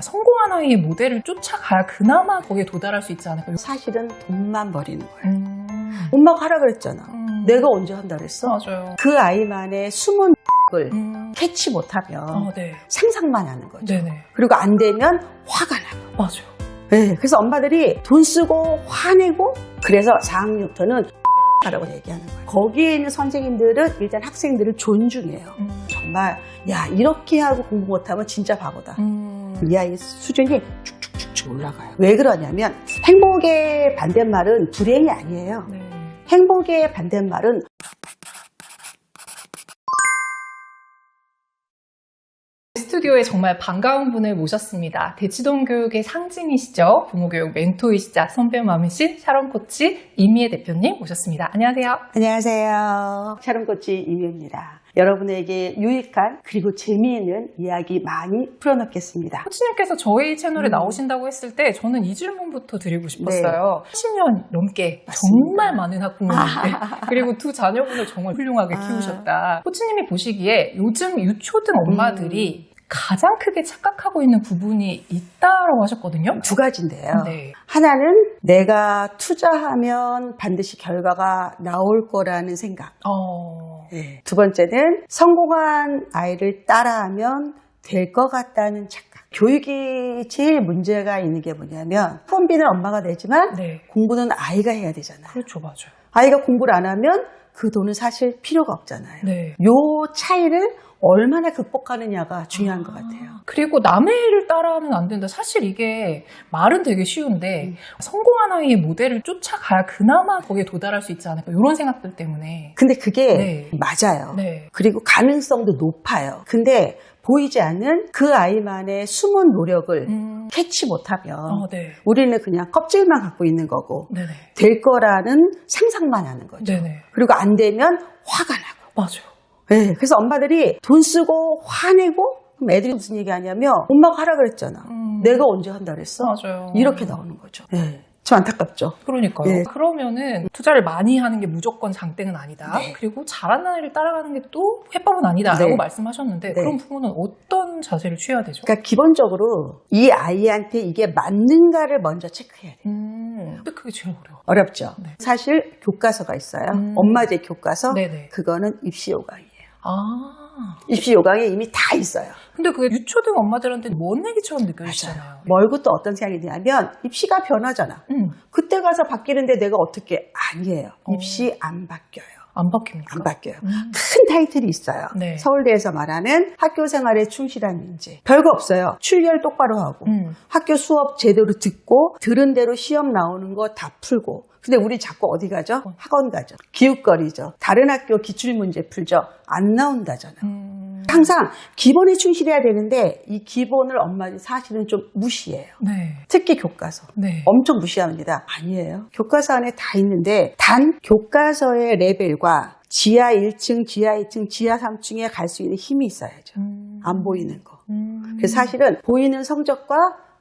성공한 아이의 모델을 쫓아가야 그나마 거기에 도달할 수 있지 않을까요? 사실은 돈만 버리는 거예요. 엄마가 하라 그랬잖아. 내가 언제 한다 그랬어? 맞아요. 그 아이만의 숨은 을 캐치 못하면 네. 상상만 하는 거죠. 네네. 그리고 안 되면 화가 나고. 맞아요. 네, 그래서 엄마들이 돈 쓰고 화내고 그래서 4학년부터는 라고 얘기하는 거예요. 거기에 있는 선생님들은 일단 학생들을 존중해요. 정말 야 이렇게 하고 공부 못하면 진짜 바보다. 이 아이 수준이 쭉쭉쭉쭉 올라가요. 왜 그러냐면 행복의 반대말은 불행이 아니에요. 네. 행복의 반대말은 스튜디오에 정말 반가운 분을 모셨습니다. 대치동 교육의 상징이시죠. 부모교육 멘토이시자 선배맘이신 샤론 코치 이미애 대표님 모셨습니다. 안녕하세요. 안녕하세요. 샤론코치 이미애입니다. 여러분에게 유익한 그리고 재미있는 이야기 많이 풀어놓겠습니다. 코치님께서 저희 채널에 나오신다고 했을 때 저는 이 질문부터 드리고 싶었어요. 10년 넘게 맞습니다. 정말 많은 학부모님들 그리고 두 자녀분을 정말 훌륭하게 키우셨다. 코치님이 보시기에 요즘 유초등 엄마들이 가장 크게 착각하고 있는 부분이 있다고 하셨거든요. 두 가지인데요. 네. 하나는 내가 투자하면 반드시 결과가 나올 거라는 생각. 네. 두 번째는 성공한 아이를 따라하면 될 것 같다는 착각. 교육이 제일 문제가 있는 게 뭐냐면 학원비는 엄마가 내지만 네. 공부는 아이가 해야 되잖아요. 그렇죠, 맞아요. 아이가 공부를 안 하면 그 돈은 사실 필요가 없잖아요. 네. 요 차이를 얼마나 극복하느냐가 중요한 것 같아요. 그리고 남의 일을 따라하면 안 된다. 사실 이게 말은 되게 쉬운데 성공한 아이의 모델을 쫓아가야 그나마 거기에 도달할 수 있지 않을까 이런 생각들 때문에. 근데 그게 네. 맞아요. 네. 그리고 가능성도 높아요. 근데 보이지 않는 그 아이만의 숨은 노력을 캐치 못하면 네. 우리는 그냥 껍질만 갖고 있는 거고 네네. 될 거라는 상상만 하는 거죠. 네네. 그리고 안 되면 화가 나고. 맞아요. 네, 그래서 엄마들이 돈 쓰고 화내고 그럼 애들이 무슨 얘기 하냐면 엄마가 하라 그랬잖아. 내가 언제 한다 그랬어? 맞아요. 이렇게 나오는 거죠. 네, 좀 안타깝죠. 그러니까요. 네. 그러면은 투자를 많이 하는 게 무조건 장땡은 아니다. 네. 그리고 잘하는 아이를 따라가는 게 또 해법은 아니다라고 네. 말씀하셨는데 네. 그럼 부모는 어떤 자세를 취해야 되죠? 그러니까 기본적으로 이 아이한테 이게 맞는가를 먼저 체크해야 돼요. 근데 그게 제일 어려워. 어렵죠. 네. 사실 교과서가 있어요. 엄마들 교과서. 네네. 그거는 입시 요강이에요. 아. 입시 요강에 이미 다 있어요. 근데 그게 유초등 엄마들한테는 먼 얘기처럼 느껴지잖아요. 멀고 또 어떤 생각이 드냐면 입시가 변하잖아. 그때 가서 바뀌는데 내가 어떻게 아니에요. 입시 안 바뀌어요. 안 바뀝니까? 안 바뀌어요. 큰 타이틀이 있어요. 네. 서울대에서 말하는 학교 생활에 충실한 인재. 별거 없어요. 출결 똑바로 하고 학교 수업 제대로 듣고 들은 대로 시험 나오는 거 다 풀고. 근데 우리 자꾸 어디 가죠? 학원 가죠. 기웃거리죠. 다른 학교 기출문제 풀죠. 안 나온다잖아요. 항상 기본에 충실해야 되는데 이 기본을 엄마들이 사실은 좀 무시해요. 네. 특히 교과서. 네. 엄청 무시합니다. 아니에요. 교과서 안에 다 있는데 단 교과서의 레벨과 지하 1층, 지하 2층, 지하 3층에 갈 수 있는 힘이 있어야죠. 안 보이는 거. 그래서 사실은 보이는 성적과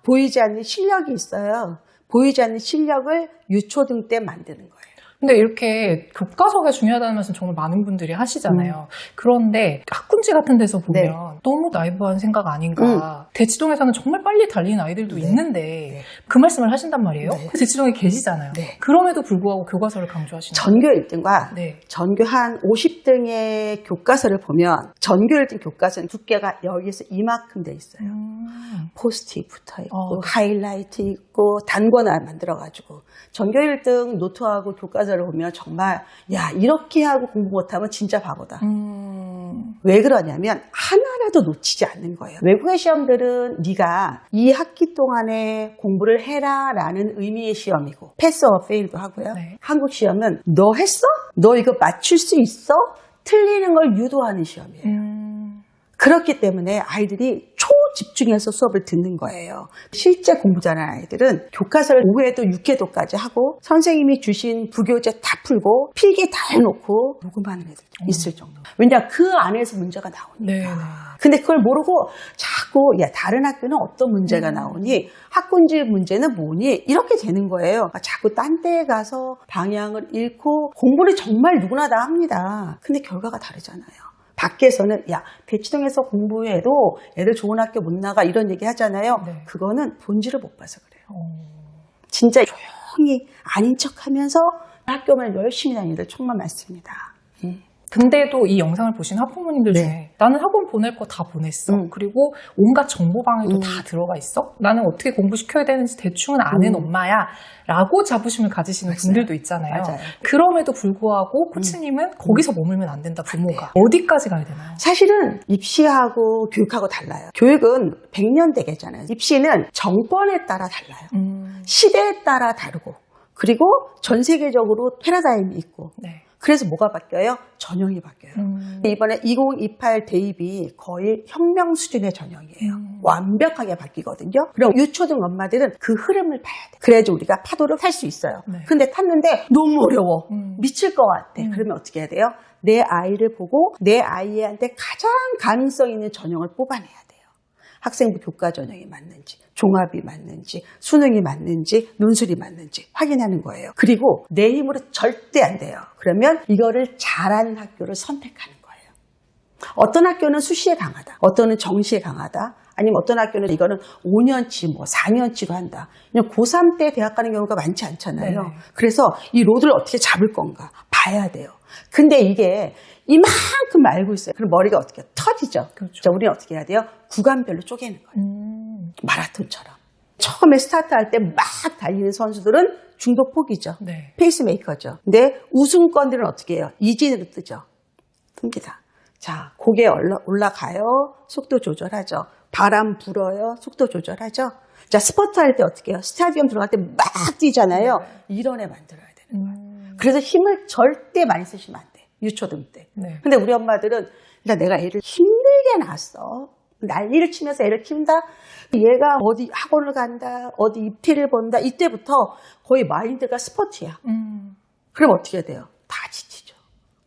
보이지 않는 실력이 있어요. 보이지 않는 실력을 유초등 때 만드는 거예요. 근데 이렇게 교과서가 중요하다는 말씀 정말 많은 분들이 하시잖아요. 그런데 학군지 같은 데서 보면 네. 너무 나이브한 생각 아닌가. 대치동에서는 정말 빨리 달리는 아이들도 네. 있는데 네. 그 말씀을 하신단 말이에요. 네. 대치동에 계시잖아요. 네. 그럼에도 불구하고 교과서를 강조하시는 전교 1등과 네. 전교 한 50등의 교과서를 보면 전교 1등 교과서는 두께가 여기서 이만큼 돼 있어요. 포스트잇 붙어 있고 하이라이트 있고 단권을 만들어가지고 전교 1등 노트하고 교과서를 보면 정말 야 이렇게 하고 공부 못하면 진짜 바보다. 왜 그러냐면 하나라도 놓치지 않는 거예요. 외국의 시험들은 네가 이 학기 동안에 공부를 해라 라는 의미의 시험이고 패스 어 페일도 하고요. 네. 한국 시험은 너 했어? 너 이거 맞출 수 있어? 틀리는 걸 유도하는 시험이에요. 그렇기 때문에 아이들이 초집중해서 수업을 듣는 거예요. 실제 공부 잘하는 아이들은 교과서를 5회도 6회도까지 하고 선생님이 주신 부교재 다 풀고 필기 다 해놓고 녹음하는 애들 있을 정도. 왜냐 그 안에서 문제가 나오니까. 네. 근데 그걸 모르고 자꾸 야 다른 학교는 어떤 문제가 나오니 학군지 문제는 뭐니 이렇게 되는 거예요. 그러니까 자꾸 딴 데에 가서 방향을 잃고 공부를 정말 누구나 다 합니다. 근데 결과가 다르잖아요. 밖에서는 야 대치동에서 공부해도 애들 좋은 학교 못 나가 이런 얘기 하잖아요. 네. 그거는 본질을 못 봐서 그래요. 진짜 조용히 아닌 척하면서 학교만 열심히 다니는 애들 정말 많습니다. 근데도 이 영상을 보신 학부모님들 네. 중에 나는 학원 보낼 거 다 보냈어. 그리고 온갖 정보방에도 다 들어가 있어. 나는 어떻게 공부시켜야 되는지 대충은 아는 엄마야. 라고 자부심을 가지시는 맞아요. 분들도 있잖아요. 맞아요. 그럼에도 불구하고 코치님은 거기서 머물면 안 된다, 부모가. 어디까지 가야 되나요? 사실은 입시하고 교육하고 달라요. 교육은 100년 대계잖아요. 입시는 정권에 따라 달라요. 시대에 따라 다르고 그리고 전 세계적으로 패러다임이 있고 네. 그래서 뭐가 바뀌어요? 전형이 바뀌어요. 이번에 2028 대입이 거의 혁명 수준의 전형이에요. 완벽하게 바뀌거든요. 그럼 유초등 엄마들은 그 흐름을 봐야 돼. 그래야지 우리가 파도를 탈 수 있어요. 네. 근데 탔는데 너무 어려워. 미칠 것 같아. 그러면 어떻게 해야 돼요? 내 아이를 보고 내 아이한테 가장 가능성 있는 전형을 뽑아내야 돼요. 학생부 교과 전형이 맞는지, 종합이 맞는지, 수능이 맞는지, 논술이 맞는지 확인하는 거예요. 그리고 내 힘으로 절대 안 돼요. 그러면 이거를 잘하는 학교를 선택하는 거예요. 어떤 학교는 수시에 강하다. 어떤 정시에 강하다. 아니면 어떤 학교는 이거는 5년치, 4년치로 한다. 그냥 고3 때 대학 가는 경우가 많지 않잖아요. 네. 그래서 이 로드를 어떻게 잡을 건가 봐야 돼요. 근데 이게 이만큼 알고 있어요. 그럼 머리가 어떻게 터지죠? 그렇죠. 자, 우리는 어떻게 해야 돼요? 구간별로 쪼개는 거예요. 마라톤처럼. 처음에 스타트할 때 막 달리는 선수들은 중도 포기죠. 네. 페이스메이커죠. 근데 우승권들은 어떻게 해요? 이진으로 뜨죠. 뜹니다. 자, 고개 올라가요. 속도 조절하죠. 바람 불어요. 속도 조절하죠. 자, 스포트 할 때 어떻게 해요? 스타디움 들어갈 때 막 뛰잖아요. 이런 애 만들어야 되는 거예요. 그래서 힘을 절대 많이 쓰시면 안 돼. 유초등 때. 네. 근데 우리 엄마들은 일단 내가 애를 힘들게 낳았어. 난리를 치면서 애를 키운다. 얘가 어디 학원을 간다. 어디 입티를 본다. 이때부터 거의 마인드가 스포츠야. 그럼 어떻게 해야 돼요? 다 지치죠.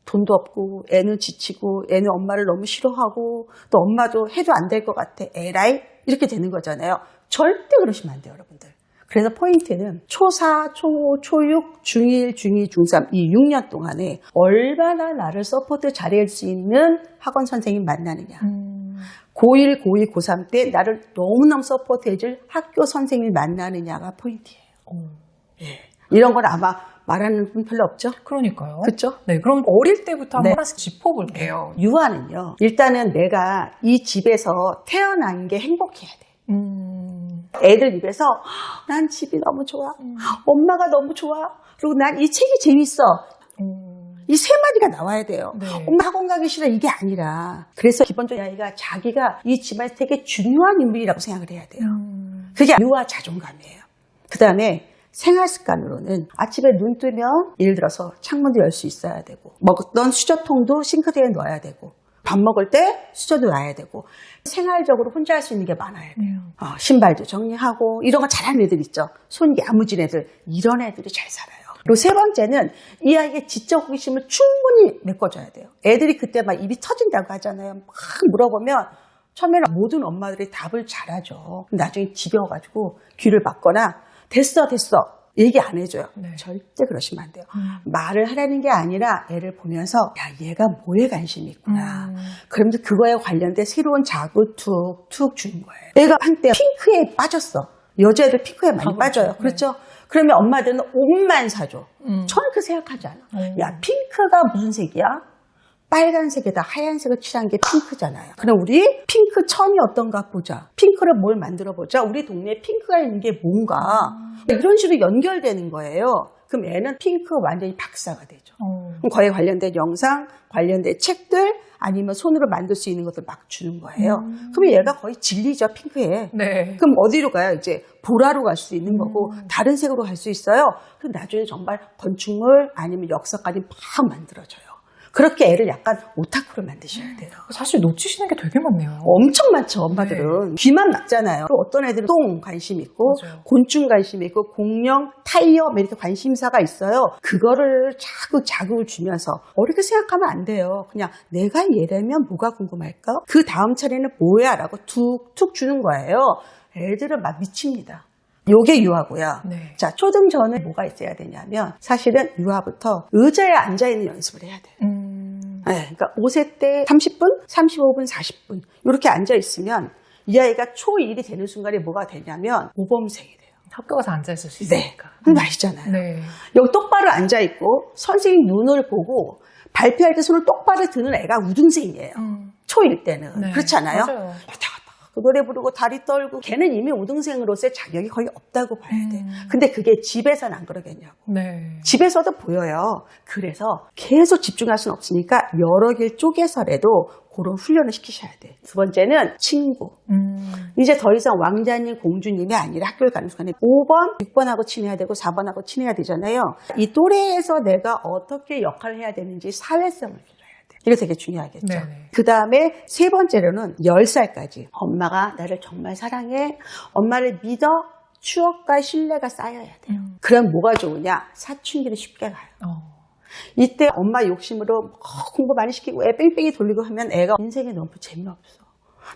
돈도 없고 애는 지치고 애는 엄마를 너무 싫어하고 또 엄마도 해도 안 될 것 같아. 에라이 이렇게 되는 거잖아요. 절대 그러시면 안 돼요, 여러분들. 그래서 포인트는 초4, 초5, 초6, 중1, 중2, 중3 이 6년 동안에 얼마나 나를 서포트 잘할 수 있는 학원 선생님 만나느냐. 고1, 고2, 고3 때 나를 너무너무 서포트해줄 학교 선생님을 만나느냐가 포인트예요. 예. 이런 걸 아마 말하는 분 별로 없죠? 그러니까요. 그렇죠? 네, 그럼 어릴 때부터 네. 하나씩 짚어볼게요. 유아는요. 일단은 내가 이 집에서 태어난 게 행복해야 돼. 애들 입에서 난 집이 너무 좋아. 엄마가 너무 좋아. 그리고 난 이 책이 재밌어. 이 세 마디가 나와야 돼요. 네. 엄마 학원 가기 싫어 이게 아니라. 그래서 기본적으로 아이가 자기가 이 집안에서 되게 중요한 인물이라고 생각을 해야 돼요. 그게 유아 자존감이에요. 그 다음에 생활 습관으로는 아침에 눈 뜨면 예를 들어서 창문도 열 수 있어야 되고 먹었던 수저통도 싱크대에 넣어야 되고 밥 먹을 때 수저도 놔야 되고 생활적으로 혼자 할 수 있는 게 많아야 돼요. 신발도 정리하고 이런 거 잘하는 애들 있죠. 손 야무진 애들 이런 애들이 잘 살아요. 그리고 세 번째는 이 아이의 지적 호기심을 충분히 메꿔줘야 돼요. 애들이 그때 막 입이 터진다고 하잖아요. 막 물어보면 처음에는 모든 엄마들이 답을 잘하죠. 나중에 지겨워가지고 귀를 막거나 됐어 얘기 안 해줘요. 네. 절대 그러시면 안 돼요. 말을 하라는 게 아니라 애를 보면서 야 얘가 뭐에 관심이 있구나. 그러면서 그거에 관련된 새로운 자극 툭툭 주는 거예요. 애가 한때 핑크에 빠졌어. 여자애들 핑크에 많이 빠져요. 그렇죠? 그러면 엄마들은 옷만 사줘. 저는 그 생각하지 않아. 야 핑크가 무슨 색이야? 빨간색에다 하얀색을 칠한 게 핑크잖아요. 그럼 우리 핑크 천이 어떤가 보자. 핑크를 뭘 만들어 보자. 우리 동네에 핑크가 있는 게 뭔가. 이런 식으로 연결되는 거예요. 그럼 애는 핑크 완전히 박사가 되죠. 그럼 거기에 관련된 영상, 관련된 책들, 아니면 손으로 만들 수 있는 것들 막 주는 거예요. 그럼 얘가 거의 진리죠, 핑크에. 네. 그럼 어디로 가요? 이제 보라로 갈 수 있는 거고, 다른 색으로 갈 수 있어요. 그럼 나중에 정말 건축물 아니면 역사까지 막 만들어져요. 그렇게 애를 약간 오타쿠로 만드셔야 돼요. 사실 놓치시는 게 되게 많네요. 엄청 많죠, 엄마들은. 귀만 막잖아요. 또 어떤 애들은 똥 관심 있고, 맞아요. 곤충 관심 있고, 공룡, 타이어, 이렇게 관심사가 있어요. 그거를 자꾸 자극을 주면서 어렵게 생각하면 안 돼요. 그냥 내가 얘라면 뭐가 궁금할까? 그 다음 차례는 뭐야? 라고 툭툭 주는 거예요. 애들은 막 미칩니다. 요게 유아고요. 네. 자, 초등 전에 뭐가 있어야 되냐면 사실은 유아부터 의자에 앉아있는 연습을 해야 돼요. 네, 그러니까 5세 때 30분, 35분, 40분 이렇게 앉아 있으면 이 아이가 초1이 되는 순간에 뭐가 되냐면 모범생이 돼요. 학교 가서 앉아있을 수 있으니까. 네, 아시잖아요. 네. 여기 똑바로 앉아있고 선생님 눈을 보고 발표할 때 손을 똑바로 드는 애가 우등생이에요. 초1 때는. 네, 그렇지 않아요? 맞아요. 왔다 갔다 노래 부르고 다리 떨고 걔는 이미 우등생으로서의 자격이 거의 없다고 봐야 돼. 근데 그게 집에서는 안 그러겠냐고. 네. 집에서도 보여요. 그래서 계속 집중할 수는 없으니까 여러 개 쪼개서라도 그런 훈련을 시키셔야 돼. 두 번째는 친구. 이제 더 이상 왕자님, 공주님이 아니라 학교를 가는 순간에 5번, 6번하고 친해야 되고 4번하고 친해야 되잖아요. 이 또래에서 내가 어떻게 역할을 해야 되는지 사회성을 필요해야 돼. 이게 되게 중요하겠죠. 그 다음에 세 번째로는 10살까지 엄마가 나를 정말 사랑해. 엄마를 믿어. 추억과 신뢰가 쌓여야 돼요. 그럼 뭐가 좋으냐? 사춘기를 쉽게 가요. 이때 엄마 욕심으로 공부 많이 시키고 애 뺑뺑이 돌리고 하면 애가 인생에 너무 재미없어.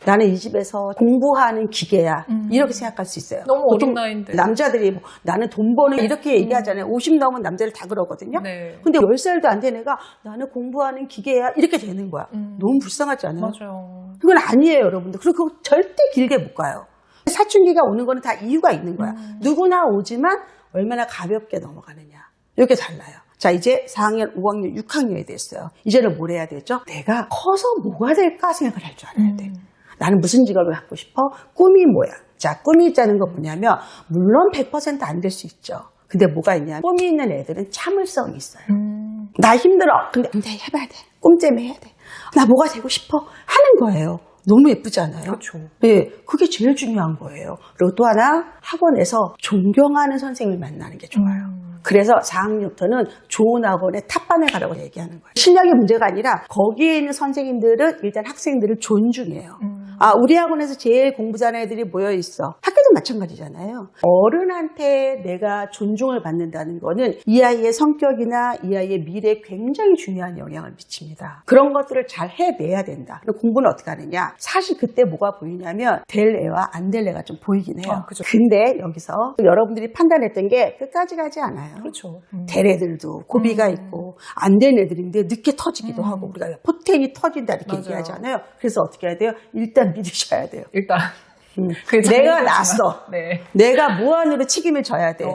나는 이 집에서 공부하는 기계야. 이렇게 생각할 수 있어요. 너무 보통 어린 나이인데. 남자들이 뭐, 나는 돈 버는 이렇게 얘기하잖아요. 50 넘은 남자들 다 그러거든요. 네. 근데 10살도 안 된 애가 나는 공부하는 기계야. 이렇게 되는 거야. 너무 불쌍하지 않아요? 맞아요. 그건 아니에요, 여러분들. 그리고 그거 절대 길게 못 가요. 사춘기가 오는 거는 다 이유가 있는 거야. 누구나 오지만 얼마나 가볍게 넘어가느냐. 이렇게 달라요. 자, 이제 4학년, 5학년, 6학년이 됐어요. 이제는 뭘 해야 되죠? 내가 커서 뭐가 될까 생각을 할 줄 알아야 돼. 나는 무슨 직업을 갖고 싶어? 꿈이 뭐야? 자, 꿈이 있다는 건 뭐냐면 물론 100% 안 될 수 있죠. 근데 뭐가 있냐면 꿈이 있는 애들은 참을성이 있어요. 나 힘들어. 근데 해봐야 돼. 꿈때문에 해야 돼. 나 뭐가 되고 싶어? 하는 거예요. 너무 예쁘잖아요. 그렇죠. 네, 그게 제일 중요한 거예요. 그리고 또 하나 학원에서 존경하는 선생님을 만나는 게 좋아요. 그래서 4학년부터는 좋은 학원에 탑반에 가라고 얘기하는 거예요. 실력의 문제가 아니라 거기에 있는 선생님들은 일단 학생들을 존중해요. 아, 우리 학원에서 제일 공부 잘하는 애들이 모여있어. 학교도 마찬가지잖아요. 어른한테 내가 존중을 받는다는 거는 이 아이의 성격이나 이 아이의 미래에 굉장히 중요한 영향을 미칩니다. 그런 것들을 잘 해내야 된다. 그럼 공부는 어떻게 하느냐? 사실 그때 뭐가 보이냐면 될 애와 안 될 애가 좀 보이긴 해요. 그죠. 근데 여기서 여러분들이 판단했던 게 끝까지 가지 않아요. 그렇죠. 될 애들도 고비가 있고 안 된 애들인데 늦게 터지기도 하고 우리가 포텐이 터진다 이렇게 맞아요. 얘기하잖아요. 그래서 어떻게 해야 돼요? 일단 믿으셔야 돼요. 일단 내가 낳았어. 네. 내가 무한으로 책임을 져야 돼.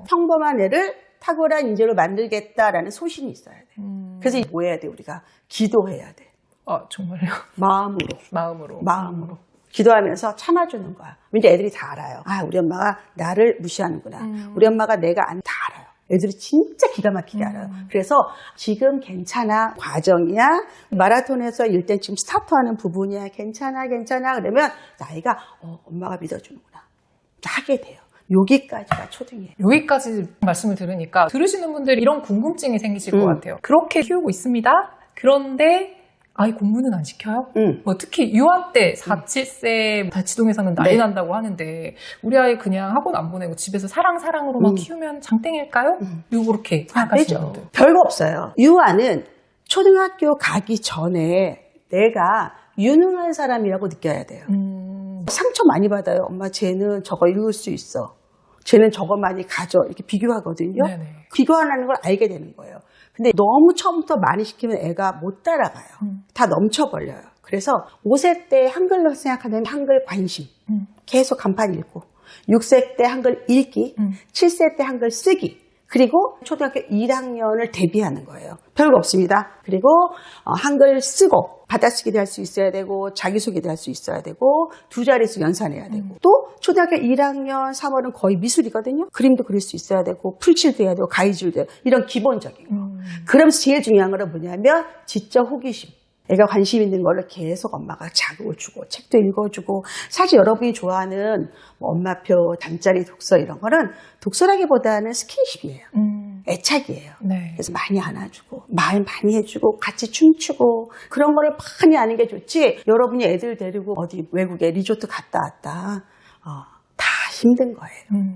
평범한 애를 탁월한 인재로 만들겠다라는 소신이 있어야 돼. 그래서 뭐 해야 돼? 우리가 기도해야 돼. 정말요? 마음으로. 기도하면서 참아주는 거야. 이제 애들이 다 알아요. 아, 우리 엄마가 나를 무시하는구나. 우리 엄마가 내가 다 알아요. 애들이 진짜 기가 막히게 알아요. 그래서 지금 괜찮아. 과정이야. 마라톤에서 1등 지금 스타트하는 부분이야. 괜찮아. 그러면 나이가 엄마가 믿어주는구나. 하게 돼요. 여기까지가 초등이에요. 여기까지 말씀을 들으니까 들으시는 분들이 이런 궁금증이 생기실 것 같아요. 그렇게 키우고 있습니다. 그런데 아이 공부는 안 시켜요? 뭐 특히 유아 때 4, 7세 다치동에서는 난리 난다고 하는데 우리 아이 그냥 학원 안 보내고 집에서 사랑으로만 키우면 장땡일까요? 이렇게 생각하시는 분들. 별거 없어요. 유아는 초등학교 가기 전에 내가 유능한 사람이라고 느껴야 돼요. 상처 많이 받아요. 엄마 쟤는 저거 읽을 수 있어. 쟤는 저거 많이 가져. 이렇게 비교하거든요. 네네. 비교하는 걸 알게 되는 거예요. 근데 너무 처음부터 많이 시키면 애가 못 따라가요. 다 넘쳐버려요. 그래서 5세 때 한글로 생각하면 한글 관심. 계속 간판 읽고. 6세 때 한글 읽기. 7세 때 한글 쓰기. 그리고 초등학교 1학년을 대비하는 거예요. 별거 없습니다. 그리고 한글 쓰고 받아쓰기도 할 수 있어야 되고 자기소개도 할 수 있어야 되고 두 자릿수 연산해야 되고 또 초등학교 1학년 3월은 거의 미술이거든요. 그림도 그릴 수 있어야 되고 풀칠도 해야 되고 가위줄도 해야 되고 이런 기본적인 거. 그러면서 제일 중요한 건 뭐냐면 지적 호기심. 애가 관심 있는 걸로 계속 엄마가 자극을 주고 책도 읽어주고 사실 여러분이 좋아하는 뭐 엄마표, 잠자리 독서 이런 거는 독서라기보다는 스킨십이에요. 애착이에요. 네. 그래서 많이 안아주고 말 많이 해주고 같이 춤추고 그런 거를 많이 하는 게 좋지 여러분이 애들 데리고 어디 외국에 리조트 갔다 왔다 다 힘든 거예요.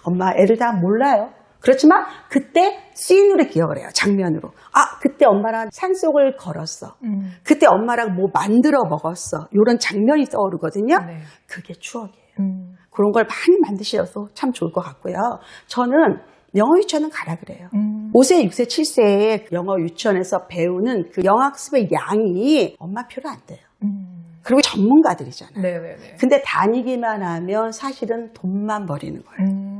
엄마 애들 다 몰라요. 그렇지만 그때 씬으로 기억을 해요. 장면으로. 아, 그때 엄마랑 산속을 걸었어. 그때 엄마랑 뭐 만들어 먹었어. 이런 장면이 떠오르거든요. 네. 그게 추억이에요. 그런 걸 많이 만드셔도 참 좋을 것 같고요. 저는 영어 유치원은 가라 그래요. 5세, 6세, 7세에 영어 유치원에서 배우는 그 영어학습의 양이 엄마 표로 안 돼요. 그리고 전문가들이잖아요. 네네네. 근데 다니기만 하면 사실은 돈만 버리는 거예요.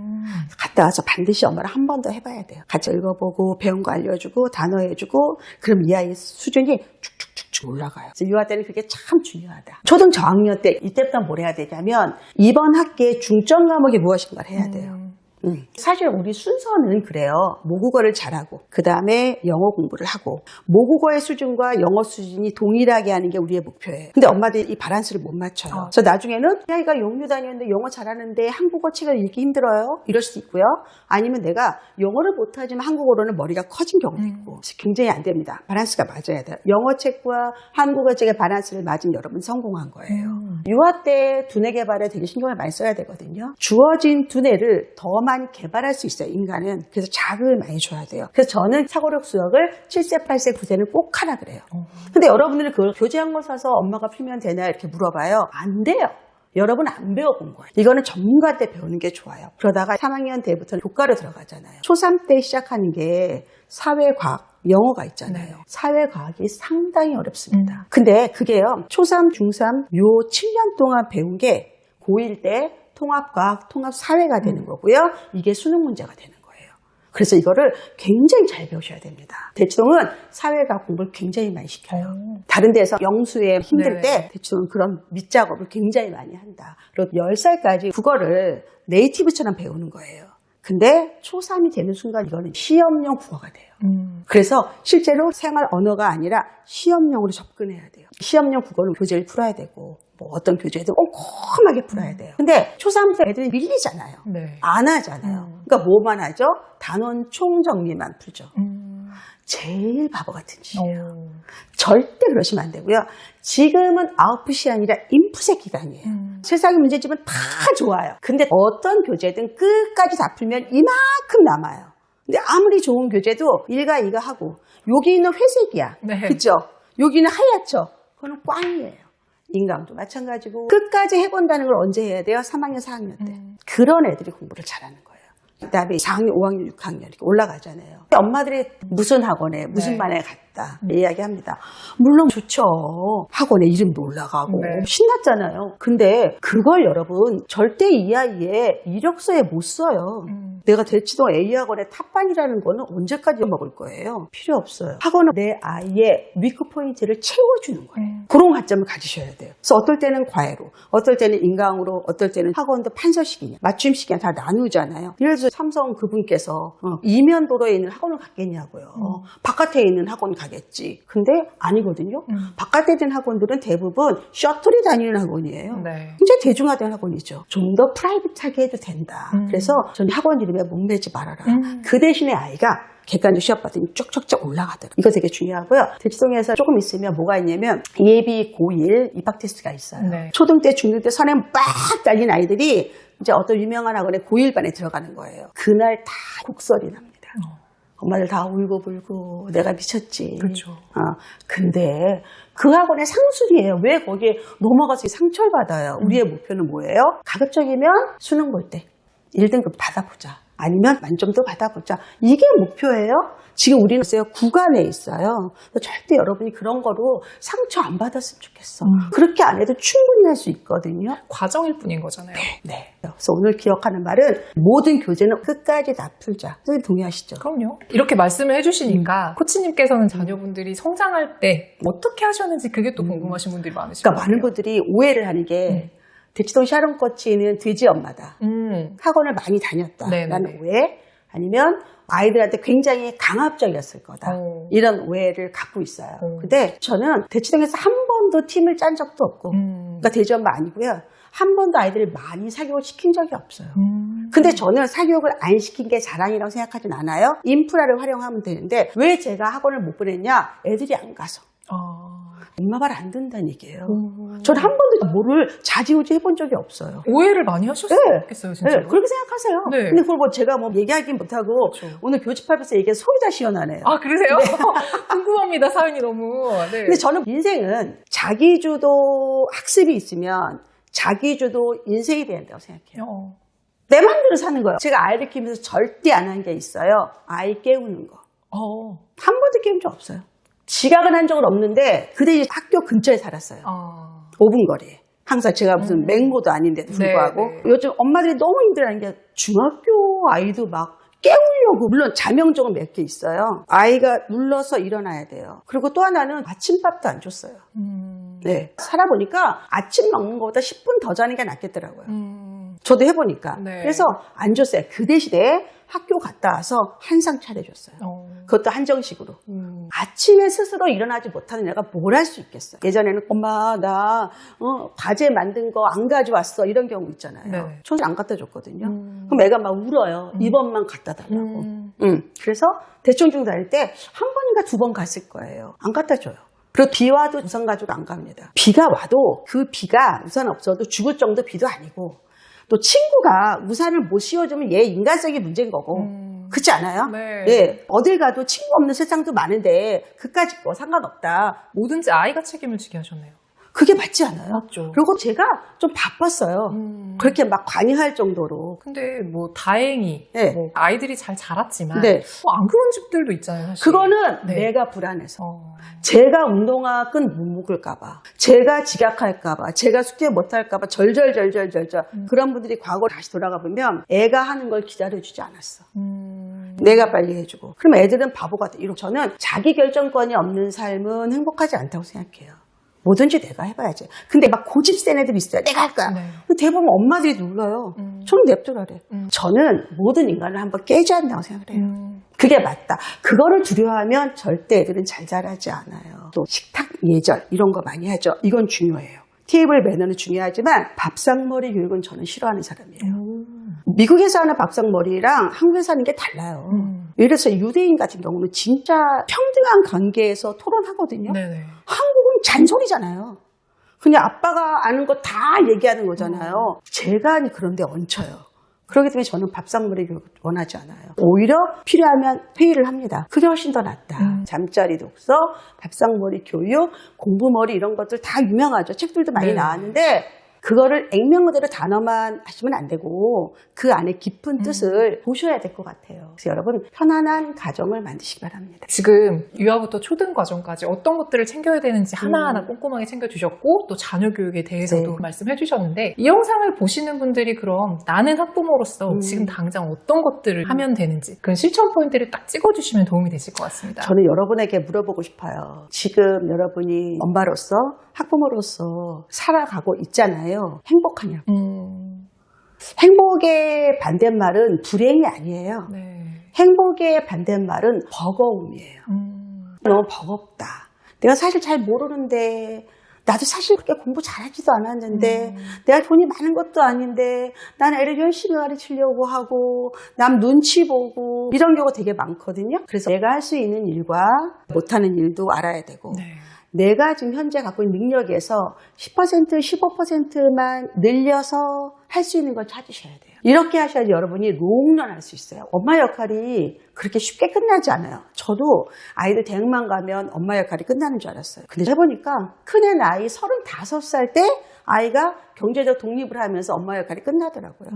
갔다 와서 반드시 엄마랑 한 번 더 해봐야 돼요. 같이 읽어보고 배운 거 알려주고 단어 해주고 그럼 이 아이 수준이 쭉쭉쭉쭉 올라가요. 그래서 유아 때는 그게 참 중요하다. 초등 저학년 때 이때부터 뭘 해야 되냐면 이번 학기의 중점 과목이 무엇인가를 해야 돼요. 사실 우리 순서는 그래요. 모국어를 잘하고 그 다음에 영어 공부를 하고 모국어의 수준과 영어 수준이 동일하게 하는 게 우리의 목표예요. 근데 엄마들이 이 밸런스를 못 맞춰요. 그래서 나중에는 이 아이가 영유 다녔는데 영어 잘하는데 한국어 책을 읽기 힘들어요. 이럴 수도 있고요. 아니면 내가 영어를 못하지만 한국어로는 머리가 커진 경우도 있고 그래서 굉장히 안 됩니다. 밸런스가 맞아야 돼요. 영어 책과 한국어 책의 밸런스를 맞은 여러분 성공한 거예요. 유아 때 두뇌 개발에 되게 신경을 많이 써야 되거든요. 주어진 두뇌를 더 많이 개발할 수 있어요, 인간은. 그래서 자극을 많이 줘야 돼요. 그래서 저는 사고력 수학을 7세, 8세, 9세는 꼭 하라 그래요. 근데 여러분들이 그걸 교재한 거 사서 엄마가 풀면 되나 이렇게 물어봐요. 안 돼요. 여러분 안 배워본 거예요. 이거는 전문가 때 배우는 게 좋아요. 그러다가 3학년 때부터는 교과로 들어가잖아요. 초3 때 시작하는 게 사회과학, 영어가 있잖아요. 네. 사회과학이 상당히 어렵습니다. 근데 그게요, 초3, 중3 요 7년 동안 배운 게 고1 때 통합과학, 통합사회가 되는 거고요. 이게 수능 문제가 되는 거예요. 그래서 이거를 굉장히 잘 배우셔야 됩니다. 대치동은 사회과학 공부를 굉장히 많이 시켜요. 다른 데서 영수에 힘들 때 대치동은 그런 밑작업을 굉장히 많이 한다. 그리고 10살까지 국어를 네이티브처럼 배우는 거예요. 근데 초3이 되는 순간 이거는 시험용 국어가 돼요. 그래서 실제로 생활 언어가 아니라 시험용으로 접근해야 돼요. 시험용 국어는 교재를 풀어야 되고 뭐 어떤 교재든 꼼꼼하게 풀어야 돼요. 근데 초3 때 애들이 밀리잖아요. 네. 안 하잖아요. 그러니까 뭐만 하죠? 단원 총정리만 풀죠. 제일 바보 같은 짓이에요. 절대 그러시면 안 되고요. 지금은 아웃풋이 아니라 인풋의 기간이에요. 세상의 문제집은 다 좋아요. 근데 어떤 교재든 끝까지 다 풀면 이만큼 남아요. 근데 아무리 좋은 교재도 1과 2가 하고 여기는 회색이야. 네. 그죠? 여기는 하얗죠? 그거는 꽝이에요. 인강도 마찬가지고 끝까지 해본다는 걸 언제 해야 돼요? 3학년, 4학년 때. 그런 애들이 공부를 잘하는 거예요. 그 다음에 4학년, 5학년, 6학년 이렇게 올라가잖아요. 엄마들이 무슨 학원에 무슨 반에 갔다 이야기합니다. 물론 좋죠. 학원에 이름도 올라가고 신났잖아요. 근데 그걸 여러분 절대 이 아이의 이력서에 못 써요. 내가 대치동 A학원의 탑반이라는 거는 언제까지 먹을 거예요? 필요 없어요. 학원은 내 아이의 위크 포인트를 채워주는 거예요. 그런 관점을 가지셔야 돼요. 그래서 어떨 때는 과외로, 어떨 때는 인강으로, 어떨 때는 학원도 판서식이냐, 맞춤식이냐 다 나누잖아요. 예를 들어서 삼성 그분께서 이면도로에 있는 학원을 갔겠냐고요. 바깥에 있는 학원 가겠지. 근데 아니거든요. 바깥에 있는 학원들은 대부분 셔틀이 다니는 학원이에요. 네. 굉장히 대중화된 학원이죠. 좀 더 프라이빗하게 해도 된다. 그래서 저는 학원 이름에 목매지 말아라. 그 대신에 아이가 객관적 시험 받으니 쭉쭉쭉 올라가더라고요. 이거 되게 중요하고요. 대치동에서 조금 있으면 뭐가 있냐면 예비 고1 입학 테스트가 있어요. 네. 초등 때, 중등 때 선행 빡 달린 아이들이 이제 어떤 유명한 학원에 고1반에 들어가는 거예요. 그날 다 곡설이 납니다. 엄마들 다 울고불고 내가 미쳤지. 그렇죠. 근데 그 학원의 상술이에요. 왜 거기에 넘어가서 상처를 받아요? 우리의 목표는 뭐예요? 가급적이면 수능 볼 때 1등급 받아보자. 아니면 만점도 받아보자. 이게 목표예요. 지금 우리는 구간에 있어요. 절대 여러분이 그런 거로 상처 안 받았으면 좋겠어. 그렇게 안 해도 충분히 할 수 있거든요. 과정일 뿐인 거잖아요. 네. 그래서 오늘 기억하는 말은 모든 교재는 끝까지 다 풀자. 선생님 동의하시죠? 그럼요. 이렇게 말씀을 해주시니까 코치님께서는 자녀분들이 성장할 때 어떻게 하셨는지 그게 또 궁금하신 분들이 많으실 것 그러니까 같아요. 많은 분들이 오해를 하는 게 대치동 샤론 코치는 돼지 엄마다. 학원을 많이 다녔다라는 오해. 아니면 아이들한테 굉장히 강압적이었을 거다. 이런 오해를 갖고 있어요. 근데 저는 대치동에서 한 번도 팀을 짠 적도 없고 그러니까 돼지 엄마 아니고요. 한 번도 아이들을 많이 사교육을 시킨 적이 없어요. 근데 저는 사교육을 안 시킨 게 자랑이라고 생각하진 않아요. 인프라를 활용하면 되는데 왜 제가 학원을 못 보냈냐? 애들이 안 가서. 엄마 말 안 듣는다는 얘기예요. 저는 한 번도 뭐를 좌지우지 해본 적이 없어요. 오해를 많이 하셨겠어요, 진짜. 네, 그렇게 생각하세요. 네. 근데 그걸 뭐 제가 뭐 얘기하긴 못하고 그렇죠. 오늘 교집합에서 얘기해 속이 다 시원하네요. 아, 그러세요? 네. 궁금합니다, 사연이 너무. 네. 근데 저는 인생은 자기주도 학습이 있으면 자기주도 인생이 된다고 생각해요. 내 맘대로 사는 거예요. 제가 아이를 키우면서 절대 안 한 게 있어요. 아이 깨우는 거. 한 번도 깨운 적 없어요. 지각은 한 적은 없는데 그 대신 학교 근처에 살았어요. 5분 거리에. 항상 제가 무슨 맹모도 아닌데도 불구하고 네. 요즘 엄마들이 너무 힘들어하는 게 중학교 아이도 막 깨우려고 물론 자명종은 몇 개 있어요. 아이가 눌러서 일어나야 돼요. 그리고 또 하나는 아침밥도 안 줬어요. 네, 살아보니까 아침 먹는 것보다 10분 더 자는 게 낫겠더라고요. 저도 해보니까. 네. 그래서 안 줬어요. 그 대신에 학교 갔다 와서 한상 차려줬어요. 그것도 한정식으로. 아침에 스스로 일어나지 못하는 애가 뭘 할 수 있겠어요. 예전에는 엄마 나 과제 만든 거 안 가져왔어 이런 경우 있잖아요. 네. 저는 안 갖다 줬거든요. 그럼 애가 막 울어요. 이번만 갖다 달라고. 그래서 대청중 다닐 때 한 번인가 2번 갔을 거예요. 안 갖다 줘요. 그리고 비 와도 우산 가지고 안 갑니다. 비가 와도 그 비가 우산 없어도 죽을 정도 비도 아니고 또 친구가 우산을 못 씌워주면 얘 인간성이 문제인 거고 그렇지 않아요? 네. 예, 어딜 가도 친구 없는 세상도 많은데 그까짓 거 상관없다. 뭐든지 아이가 책임을 지게 하셨네요. 그게 맞지 않아요? 맞죠. 그리고 제가 좀 바빴어요. 그렇게 막 관여할 정도로. 근데 뭐 다행히 네. 뭐 아이들이 잘 자랐지만 네. 뭐 안 그런 집들도 있잖아요. 사실. 그거는 네. 내가 불안해서. 어. 제가 운동화 끈 못 묶을까봐, 제가 지각할까봐, 제가 숙제 못할까봐 절절절절절절 그런 분들이 과거로 다시 돌아가 보면 애가 하는 걸 기다려주지 않았어. 내가 빨리 해주고. 그럼 애들은 바보가 돼. 이렇게 저는 자기 결정권이 없는 삶은 행복하지 않다고 생각해요. 뭐든지 내가 해봐야지. 근데 막 고집 센 애들이 있어요. 내가 할 거야. 네. 대부분 엄마들이 눌러요. 저는 냅두라래. 저는 모든 인간을 한번 깨지 않는다고 생각을 해요. 그게 맞다. 그거를 두려워하면 절대 애들은 잘 자라지 않아요. 또 식탁 예절 이런 거 많이 하죠. 이건 중요해요. 테이블 매너는 중요하지만 밥상머리 교육은 저는 싫어하는 사람이에요. 미국에서 하는 밥상머리랑 한국에서 하는 게 달라요. 예를 들어서 유대인 같은 경우는 진짜 평등한 관계에서 토론하거든요. 네네. 한국은 잔소리잖아요. 그냥 아빠가 아는 거 다 얘기하는 거잖아요. 제가 그런데 얹혀요. 그렇기 때문에 저는 밥상머리를 원하지 않아요. 오히려 필요하면 회의를 합니다. 그게 훨씬 더 낫다. 잠자리 독서, 밥상머리 교육, 공부머리 이런 것들 다 유명하죠. 책들도 많이 네. 나왔는데 그거를 액면 그대로 단어만 하시면 안 되고 그 안에 깊은 뜻을 보셔야 될 것 같아요. 그래서 여러분 편안한 가정을 만드시기 바랍니다. 지금 유아부터 초등 과정까지 어떤 것들을 챙겨야 되는지 하나하나 꼼꼼하게 챙겨주셨고 또 자녀 교육에 대해서도 네. 말씀해 주셨는데 이 영상을 보시는 분들이 그럼 나는 학부모로서 지금 당장 어떤 것들을 하면 되는지 그런 실천 포인트를 딱 찍어주시면 도움이 되실 것 같습니다. 저는 여러분에게 물어보고 싶어요. 지금 여러분이 엄마로서 학부모로서 살아가고 있잖아요. 행복하냐고. 행복의 반대말은 불행이 아니에요. 네. 행복의 반대말은 버거움이에요. 너무 버겁다. 내가 사실 잘 모르는데 나도 사실 그렇게 공부 잘하지도 않았는데 내가 돈이 많은 것도 아닌데 난 애를 열심히 가르치려고 하고 남 눈치 보고 이런 경우가 되게 많거든요. 그래서 내가 할 수 있는 일과 못하는 일도 알아야 되고 네. 내가 지금 현재 갖고 있는 능력에서 10%, 15%만 늘려서 할 수 있는 걸 찾으셔야 돼요. 이렇게 하셔야지 여러분이 롱런할 수 있어요. 엄마 역할이 그렇게 쉽게 끝나지 않아요. 저도 아이들 대학만 가면 엄마 역할이 끝나는 줄 알았어요. 근데 해보니까 큰애 나이 35살 때 아이가 경제적 독립을 하면서 엄마 역할이 끝나더라고요.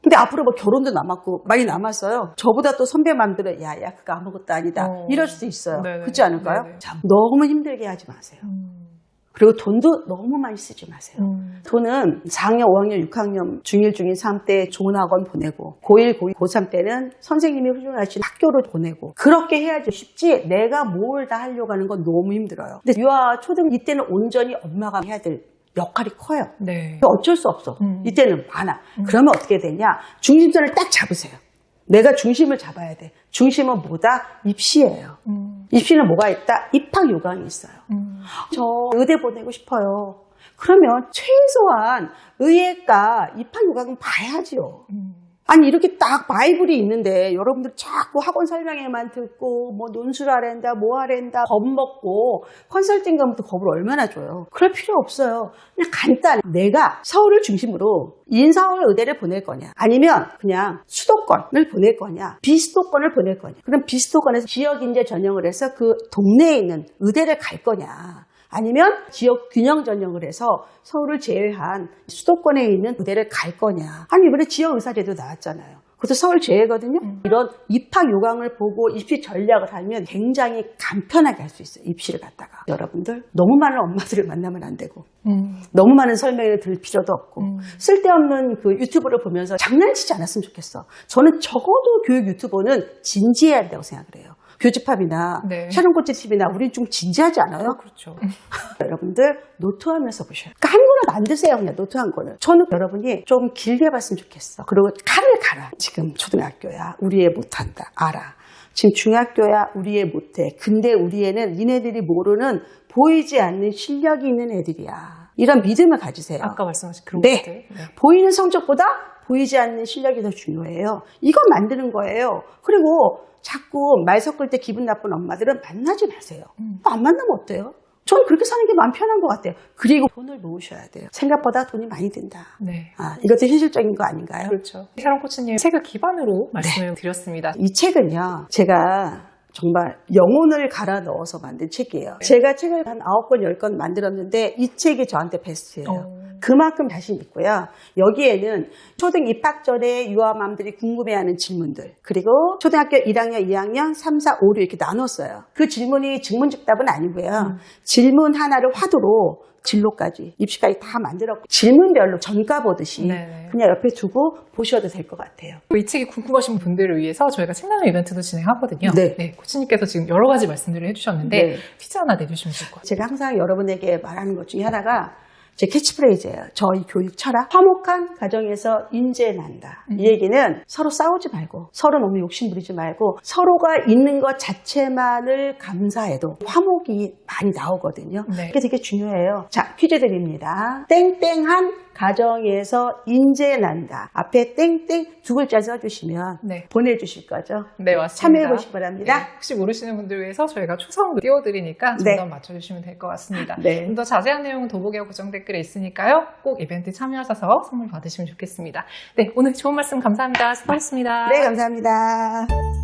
근데 앞으로 뭐 결혼도 남았고 많이 남았어요. 저보다 또 선배 맘들은 야 그거 아무것도 아니다. 이럴 수도 있어요. 네네. 그렇지 않을까요? 네네. 자, 너무 힘들게 하지 마세요. 그리고 돈도 너무 많이 쓰지 마세요. 돈은 4학년, 5학년, 6학년, 중1, 중2, 중3 때 좋은 학원 보내고 고1, 고2, 고3 때는 선생님이 훌륭하신 학교를 보내고 그렇게 해야지 쉽지 내가 뭘 다 하려고 하는 건 너무 힘들어요. 근데 유아, 초등 이때는 온전히 엄마가 해야 될 역할이 커요. 네. 어쩔 수 없어. 이때는 많아. 그러면 어떻게 되냐? 중심선을 딱 잡으세요. 내가 중심을 잡아야 돼. 중심은 뭐다? 입시예요. 입시는 뭐가 있다? 입학 요강이 있어요. 저 의대 보내고 싶어요. 그러면 최소한 의예과 입학 요강은 봐야지요. 아니 이렇게 딱 바이블이 있는데 여러분들 자꾸 학원 설명회만 듣고 뭐 논술하랜다 뭐 하랜다 겁먹고 컨설팅 가면 또 겁을 얼마나 줘요. 그럴 필요 없어요. 그냥 간단히 내가 서울을 중심으로 인서울 의대를 보낼 거냐 아니면 그냥 수도권을 보낼 거냐 비수도권을 보낼 거냐 그럼 비수도권에서 지역 인재 전형을 해서 그 동네에 있는 의대를 갈 거냐 아니면 지역 균형 전형을 해서 서울을 제외한 수도권에 있는 부대를 갈 거냐. 아니 이번에 지역의사제도 나왔잖아요. 그것도 서울 제외거든요. 이런 입학 요강을 보고 입시 전략을 하면 굉장히 간편하게 할 수 있어요. 입시를 갖다가. 여러분들 너무 많은 엄마들을 만나면 안 되고 너무 많은 설명을 들을 필요도 없고 쓸데없는 그 유튜브를 보면서 장난치지 않았으면 좋겠어. 저는 적어도 교육 유튜버는 진지해야 한다고 생각을 해요. 교집합이나 네. 샤론코치 TV나 우린 좀 진지하지 않아요? 그렇죠. 여러분들 노트하면서 보셔요. 그러니까 한 권을 만드세요. 그냥 노트 한 권을. 저는 여러분이 좀 길게 봤으면 좋겠어. 그리고 칼을 갈아. 지금 초등학교야. 우리 애 못한다. 알아. 지금 중학교야. 우리 애 못해. 근데 우리 애는 니네들이 모르는 보이지 않는 실력이 있는 애들이야. 이런 믿음을 가지세요. 아까 말씀하신 그런 네. 것들. 네. 보이는 성적보다 보이지 않는 실력이 더 중요해요. 이건 만드는 거예요. 그리고 자꾸 말 섞을 때 기분 나쁜 엄마들은 만나지 마세요. 안 만나면 어때요? 저는 그렇게 사는 게 마음 편한 것 같아요. 그리고 돈을 모으셔야 돼요. 생각보다 돈이 많이 든다. 네. 이것도 현실적인 거 아닌가요? 그렇죠. 샤론 코치님 책을 기반으로 말씀을 드렸습니다. 이 책은요, 제가 정말 영혼을 갈아 넣어서 만든 책이에요. 제가 책을 한 9권, 10권 만들었는데 이 책이 저한테 베스트예요. 그만큼 자신 있고요. 여기에는 초등 입학 전에 유아맘들이 궁금해하는 질문들, 그리고 초등학교 1학년, 2학년, 3, 4, 5로 이렇게 나눴어요. 그 질문이 증문즉답은 아니고요. 질문 하나를 화두로 진로까지, 입시까지 다 만들었고 질문별로 전가 보듯이 네네. 그냥 옆에 두고 보셔도 될 것 같아요. 이 책이 궁금하신 분들을 위해서 저희가 책 나눔 이벤트도 진행하거든요. 네. 코치님께서 지금 여러 가지 말씀들을 해주셨는데 네. 퀴즈 하나 내주시면 좋을 것 같아요. 제가 항상 여러분에게 말하는 것 중에 하나가 제 캐치프레이즈예요. 저희 교육 철학. 화목한 가정에서 인재 난다. 이 얘기는 서로 싸우지 말고, 서로 너무 욕심 부리지 말고, 서로가 있는 것 자체만을 감사해도 화목이 많이 나오거든요. 네. 그게 되게 중요해요. 자, 퀴즈 드립니다. 땡땡한 가정에서 인재 난다. 앞에 땡땡 두 글자 써주시면 네. 보내주실 거죠. 네, 맞습니다. 참여해 보시기 바랍니다. 네, 혹시 모르시는 분들 위해서 저희가 초성 띄워드리니까 네. 정답 맞춰주시면 될 것 같습니다. 네. 좀 더 자세한 내용은 더보기와 고정 댓글에 있으니까요. 꼭 이벤트 참여하셔서 선물 받으시면 좋겠습니다. 네, 오늘 좋은 말씀 감사합니다. 수고하셨습니다. 네, 감사합니다.